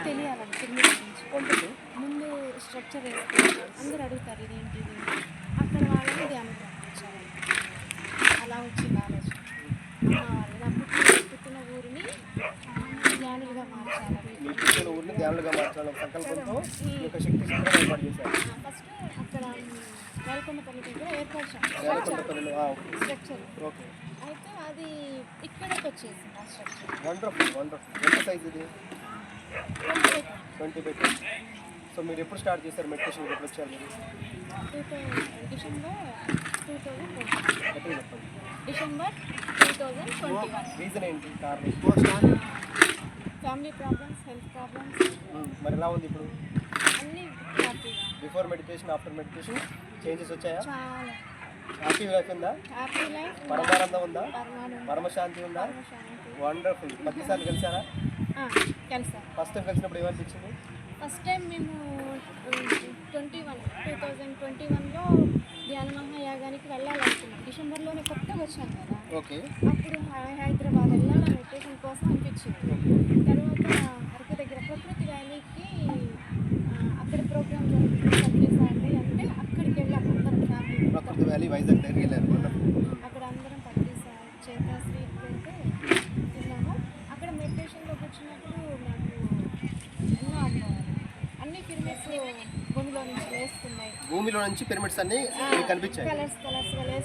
తెలియాలండి pyramid గురించి. ముందు structure వేసుకుంటారు, అందరూ అడుగుతారు ఇదేంటిది, అక్కడ వాళ్ళని ధ్యానం ప్రారంభించాలి. అలా వచ్చింది ఆలోచన. వాళ్ళు నా పుట్టిన ఊరిని ధ్యానులుగా మార్చాలి. మీ పుట్టిన ఊరిని ధ్యానులుగా మార్చాలని సంకల్పంతో ఈ యొక్క శక్తి శిబిరం ఏర్పాటు చేశారు. ఫస్ట్ అక్కడ వేలకొండపల్లి దగ్గర ఏర్పరిచాం స్ట్రక్చర్. ఓకే, అయితే అది ఇక్కడికి వచ్చేసింది ఆ స్ట్రక్చర్. Wonderful wonderful. ఎంత సైజ్ ఇది? 20 సో మీరు ఎప్పుడు స్టార్ట్ చేశారు మెడిటేషన్? ఎప్పుడు వచ్చారు మీరు? డిసెంబర్ 2021. రీజన్ ఏంటి, కారణం? ఫ్యామిలీ ప్రాబ్లమ్స్, హెల్త్ ప్రాబ్లమ్స్ మరి ఎలా ఉంది ఇప్పుడు? అన్నీ హ్యాపీగా. Before meditation, after meditation changes వచ్చాయా? చాలా హ్యాపీ లైఫ్ ఉందా? హ్యాపీ లైఫ్, పరమానందం ఉందా? పరమానందం, పరమశాంతి ఉందా? పరమశాంతి. వండర్ఫుల్. ప్రతిసారి కలిసారా? కలిసాం. ఫస్ట్ టైం కలిసినప్పుడు ఏమనిపించింది? ఫస్ట్ టైం మేము 2021లో ధ్యాన మహాయాగానికి వెళ్ళాలనుకున్నాం. డిసెంబర్లోనే కొత్తగా వచ్చాం కదా. ఓకే. అప్పుడు హైదరాబాద్ వెళ్ళాలి మెడిటేషన్ కోసం అనిపించింది. తర్వాత అరకు దగ్గర ప్రకృతి వ్యాలీకి అక్కడ ప్రోగ్రామ్ జరుగుతుంది సాటర్డే అంటే అక్కడికి వెళ్ళాం అందరం ఫ్యామిలీ. ప్రకృతి వ్యాలీ వైజాగ్ దగ్గర వెళ్ళారు. అక్కడ అందరం పట్టి చేత స్వీట్ పెడితే తిన్నాము. అక్కడ మెడిటేషన్లో కూర్చున్నప్పుడు నాకు ఎన్నో అనుభవాలు. అన్ని పిరమిడ్స్ భూమిలో నుంచి లేస్తున్నాయి. భూమిలో నుంచి పిరమిడ్స్ అన్ని కనిపించాయి. కలర్స్గా లేస్తున్నాయి.